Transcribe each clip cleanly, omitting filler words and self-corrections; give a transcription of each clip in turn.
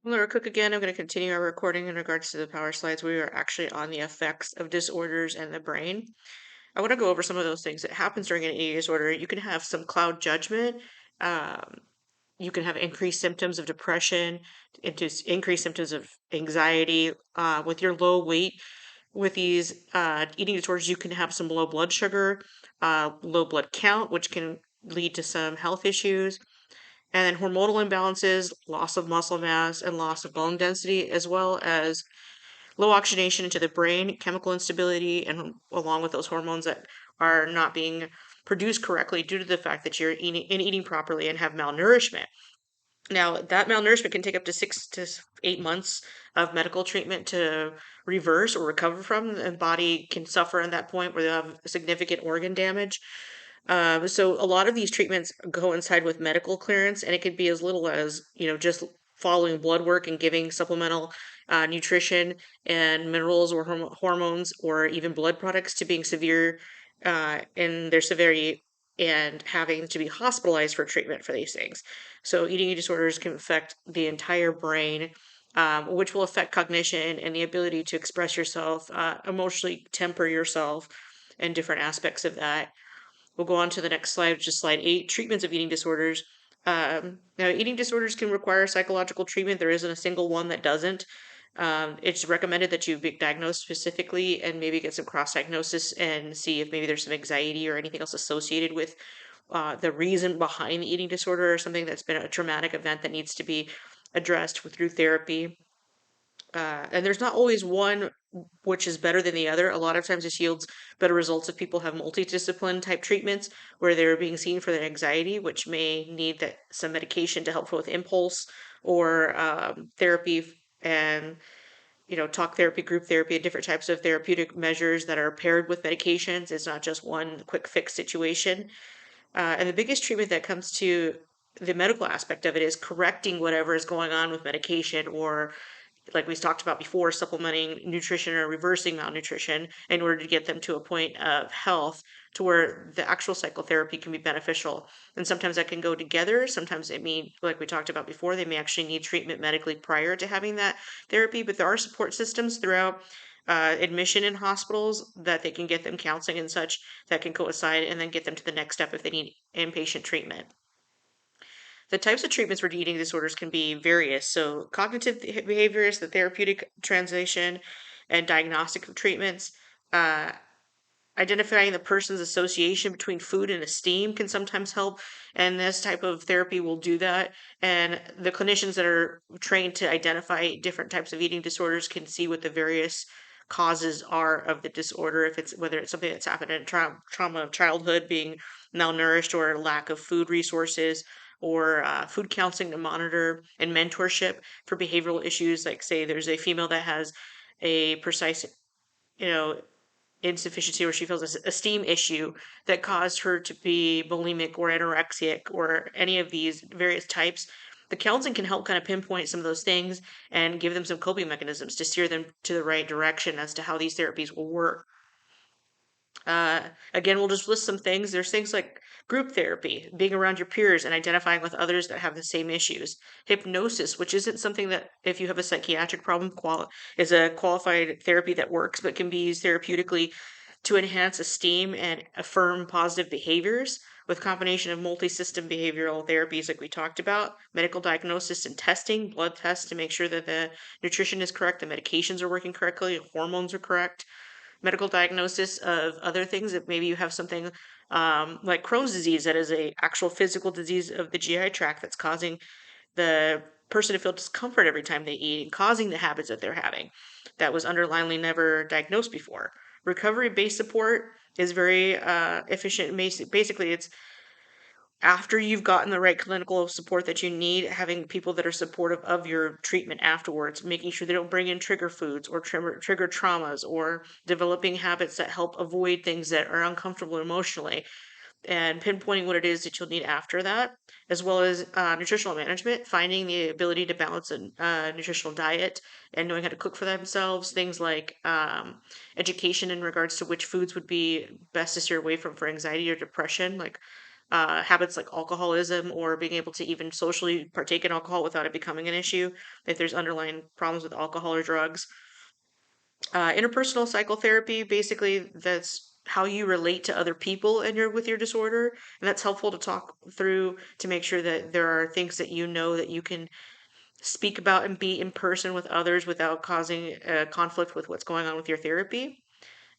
Laura Cook again. I'm going to continue our recording in regards to the power slides. We are actually on the effects of disorders and the brain. I want to go over some of those things that happens during an eating disorder. You can have some cloud judgment. Um, you can have increased symptoms of depression, increased symptoms of anxiety. With your low weight, with these eating disorders, you can have some low blood sugar, low blood count, which can lead to some health issues. And then hormonal imbalances, loss of muscle mass, and loss of bone density, as well as low oxygenation into the brain, chemical instability, and along with those hormones that are not being produced correctly due to the fact that you're eating properly and have malnourishment. Now, that malnourishment can take up to 6 to 8 months of medical treatment to reverse or recover from. The body can suffer in that point where they have significant organ damage. So a lot of these treatments coincide with medical clearance, and it could be as little as, just following blood work and giving supplemental nutrition and minerals or hormones or even blood products to being severe in their severity and having to be hospitalized for treatment for these things. So eating disorders can affect the entire brain, which will affect cognition and the ability to express yourself, emotionally temper yourself, and different aspects of that. We'll go on to the next slide, which is slide 8, treatments of eating disorders. Now, eating disorders can require psychological treatment. There isn't a single one that doesn't. It's recommended that you be diagnosed specifically and maybe get some cross diagnosis and see if maybe there's some anxiety or anything else associated with the reason behind the eating disorder or something that's been a traumatic event that needs to be addressed through therapy. And there's not always one which is better than the other. A lot of times this yields better results if people have multidiscipline type treatments where they're being seen for their anxiety, which may need some medication to help with impulse or therapy and talk therapy, group therapy, and different types of therapeutic measures that are paired with medications. It's not just one quick fix situation. And the biggest treatment that comes to the medical aspect of it is correcting whatever is going on with medication or like we talked about before, supplementing nutrition or reversing malnutrition in order to get them to a point of health to where the actual psychotherapy can be beneficial. And sometimes that can go together. Sometimes it mean, like we talked about before, they may actually need treatment medically prior to having that therapy. But there are support systems throughout admission in hospitals that they can get them counseling and such that can coincide and then get them to the next step if they need inpatient treatment. The types of treatments for eating disorders can be various. So, cognitive behaviors, the therapeutic translation, and diagnostic treatments. Uh, Identifying the person's association between food and esteem can sometimes help, and this type of therapy will do that. And the clinicians that are trained to identify different types of eating disorders can see what the various causes are of the disorder, if it's whether it's something that's happened in trauma of childhood, being malnourished or lack of food resources, or food counseling to monitor and mentorship for behavioral issues. Like, say, there's a female that has a precise, you know, insufficiency where she feels this esteem issue that caused her to be bulimic or anorexic or any of these various types. The counseling can help kind of pinpoint some of those things and give them some coping mechanisms to steer them to the right direction as to how these therapies will work. Again, we'll just list some things. There's things like group therapy, being around your peers and identifying with others that have the same issues. Hypnosis, which isn't something that, if you have a psychiatric problem, is a qualified therapy that works, but can be used therapeutically to enhance esteem and affirm positive behaviors with combination of multi-system behavioral therapies like we talked about, medical diagnosis and testing, blood tests to make sure that the nutrition is correct, the medications are working correctly, hormones are correct, medical diagnosis of other things. If maybe you have something like Crohn's disease, that is a actual physical disease of the GI tract that's causing the person to feel discomfort every time they eat and causing the habits that they're having that was underlyingly never diagnosed before. Recovery-based support is very efficient. Basically, it's after you've gotten the right clinical support that you need, having people that are supportive of your treatment afterwards, making sure they don't bring in trigger foods or trigger traumas or developing habits that help avoid things that are uncomfortable emotionally and pinpointing what it is that you'll need after that, as well as nutritional management, finding the ability to balance a nutritional diet and knowing how to cook for themselves, things like education in regards to which foods would be best to steer away from for anxiety or depression, like habits like alcoholism or being able to even socially partake in alcohol without it becoming an issue, if there's underlying problems with alcohol or drugs. Interpersonal psychotherapy, basically, that's how you relate to other people and you're with your disorder, and that's helpful to talk through to make sure that there are things that you know that you can speak about and be in person with others without causing a conflict with what's going on with your therapy.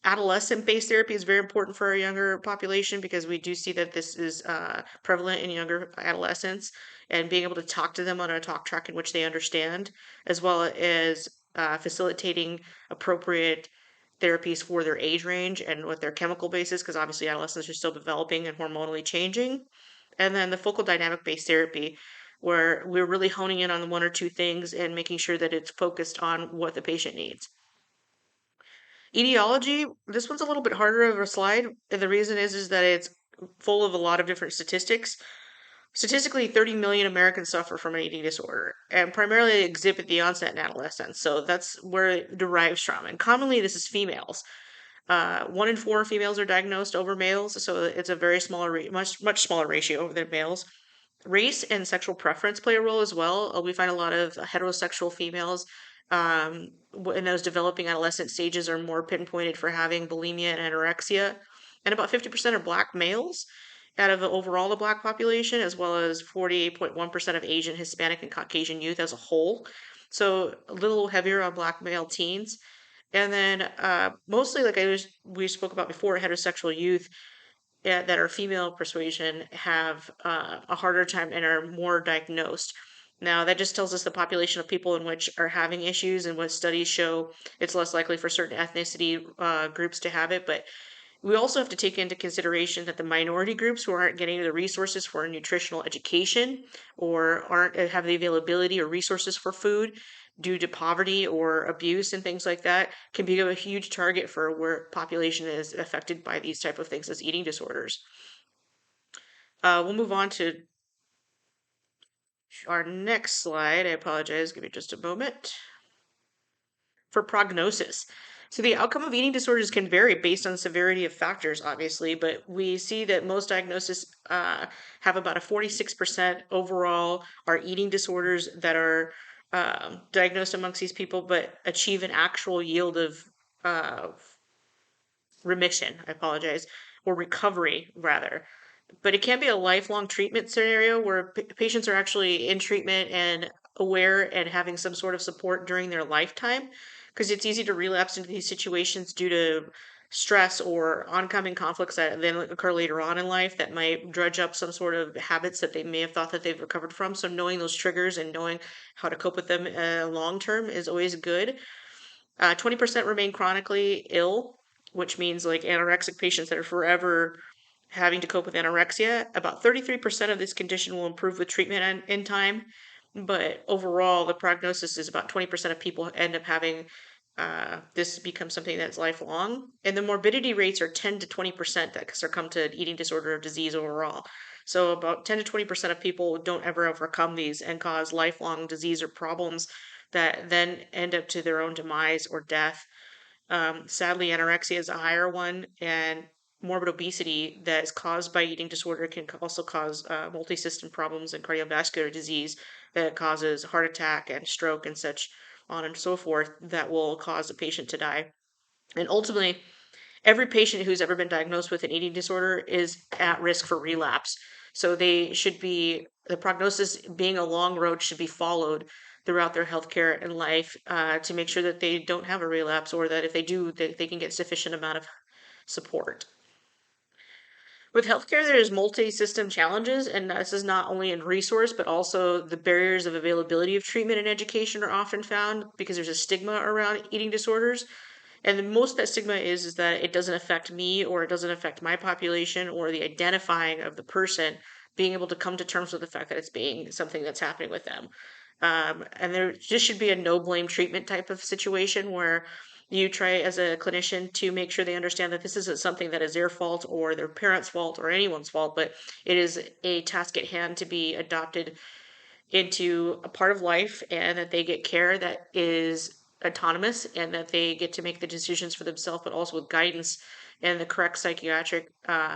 Adolescent-based therapy is very important for our younger population because we do see that this is prevalent in younger adolescents, and being able to talk to them on a talk track in which they understand, as well as facilitating appropriate therapies for their age range and what their chemical base is, because obviously adolescents are still developing and hormonally changing. And then the focal dynamic based therapy, where we're really honing in on one or two things and making sure that it's focused on what the patient needs. Etiology, this one's a little bit harder of a slide, and the reason is that it's full of a lot of different statistics. Statistically, 30 million Americans suffer from an eating disorder and primarily exhibit the onset in adolescence. So that's where it derives from. And commonly, this is females. 1 in 4 females are diagnosed over males, so it's a very smaller, much smaller ratio than males. Race and sexual preference play a role as well. We find a lot of heterosexual females in those developing adolescent stages are more pinpointed for having bulimia and anorexia. And about 50% are Black males out of overall the Black population, as well as 48.1% of Asian, Hispanic, and Caucasian youth as a whole. So a little heavier on Black male teens. And then mostly, like we spoke about before, heterosexual youth that are female persuasion have a harder time and are more diagnosed. Now, that just tells us the population of people in which are having issues, and what studies show it's less likely for certain ethnicity groups to have it. But we also have to take into consideration that the minority groups who aren't getting the resources for nutritional education or aren't have the availability or resources for food due to poverty or abuse and things like that can become a huge target for where population is affected by these type of things as eating disorders. We'll move on to our next slide. I apologize. Give me just a moment. For prognosis. So the outcome of eating disorders can vary based on severity of factors, obviously, but we see that most diagnoses have about a 46% overall are eating disorders that are diagnosed amongst these people, but achieve an actual yield of uh, remission, I apologize, or recovery rather. But it can be a lifelong treatment scenario where patients are actually in treatment and aware and having some sort of support during their lifetime, because it's easy to relapse into these situations due to stress or oncoming conflicts that then occur later on in life that might dredge up some sort of habits that they may have thought that they've recovered from. So knowing those triggers and knowing how to cope with them long term is always good. 20% remain chronically ill, which means like anorexic patients that are forever having to cope with anorexia. About 33% of this condition will improve with treatment in time, but overall, the prognosis is about 20% of people end up having this become something that's lifelong. And the morbidity rates are 10 to 20% that succumb to eating disorder or disease overall. So about 10 to 20% of people don't ever overcome these and cause lifelong disease or problems that then end up to their own demise or death. Sadly, anorexia is a higher one, and morbid obesity that is caused by eating disorder can also cause multi-system problems and cardiovascular disease that causes heart attack and stroke and such on and so forth that will cause a patient to die. And ultimately, every patient who's ever been diagnosed with an eating disorder is at risk for relapse. So the prognosis being a long road should be followed throughout their healthcare and life to make sure that they don't have a relapse, or that if they do, they can get sufficient amount of support. With healthcare, there's multi-system challenges, and this is not only in resource, but also the barriers of availability of treatment and education are often found because there's a stigma around eating disorders. And the most that stigma is that it doesn't affect me, or it doesn't affect my population, or the identifying of the person being able to come to terms with the fact that it's being something that's happening with them. And there just should be a no blame treatment type of situation where you try as a clinician to make sure they understand that this isn't something that is their fault or their parents' fault or anyone's fault, but it is a task at hand to be adopted into a part of life, and that they get care that is autonomous and that they get to make the decisions for themselves, but also with guidance and the correct psychiatric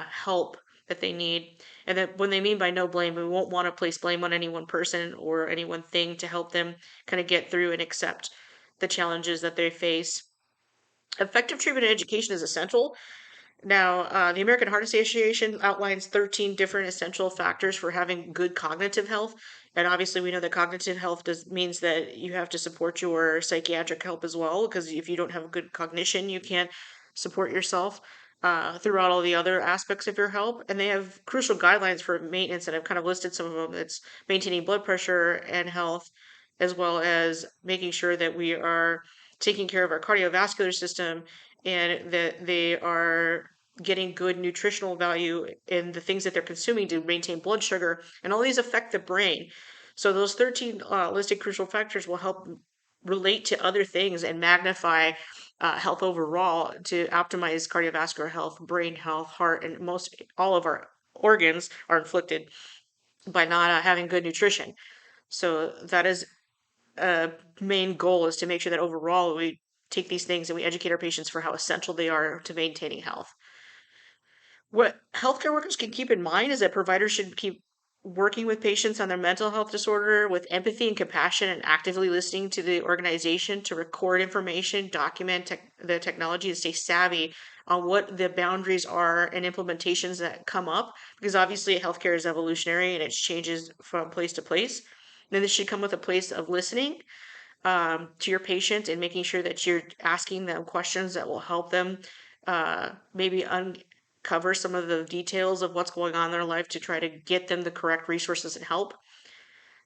help that they need. And that when they mean by no blame, we won't want to place blame on any one person or any one thing to help them kind of get through and accept the challenges that they face. Effective treatment and education is essential. Now, the American Heart Association outlines 13 different essential factors for having good cognitive health. And obviously, we know that cognitive health means that you have to support your psychiatric help as well, because if you don't have good cognition, you can't support yourself throughout all the other aspects of your help. And they have crucial guidelines for maintenance, and I've kind of listed some of them. It's maintaining blood pressure and health, as well as making sure that we are taking care of our cardiovascular system and that they are getting good nutritional value in the things that they're consuming to maintain blood sugar, and all these affect the brain. So those 13 listed crucial factors will help relate to other things and magnify health overall to optimize cardiovascular health, brain health, heart, and most all of our organs are inflicted by not having good nutrition. So that is a main goal, is to make sure that overall we take these things and we educate our patients for how essential they are to maintaining health. What healthcare workers can keep in mind is that providers should keep working with patients on their mental health disorder with empathy and compassion, and actively listening to the organization to record information, document the technology, and stay savvy on what the boundaries are and implementations that come up, because obviously healthcare is evolutionary and it changes from place to place. Then this should come with a place of listening to your patient and making sure that you're asking them questions that will help them maybe uncover some of the details of what's going on in their life to try to get them the correct resources and help.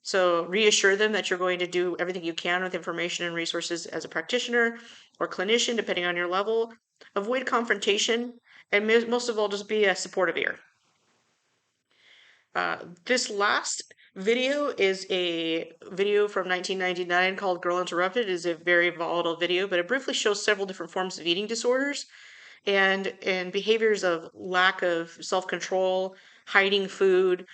So reassure them that you're going to do everything you can with information and resources as a practitioner or clinician, depending on your level. Avoid confrontation, and most of all, just be a supportive ear. This last video is a video from 1999 called Girl Interrupted. It is a very volatile video, but it briefly shows several different forms of eating disorders and behaviors of lack of self-control, hiding food,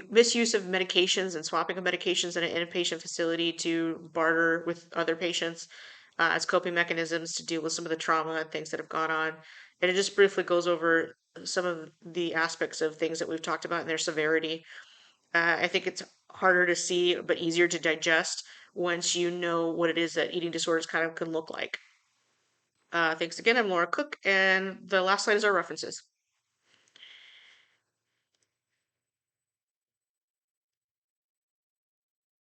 misuse of medications and swapping of medications in an inpatient facility to barter with other patients as coping mechanisms to deal with some of the trauma and things that have gone on. And it just briefly goes over some of the aspects of things that we've talked about and their severity. I think it's harder to see, but easier to digest once you know what it is that eating disorders kind of can look like. Thanks again. I'm Laura Cook, and the last slide is our references.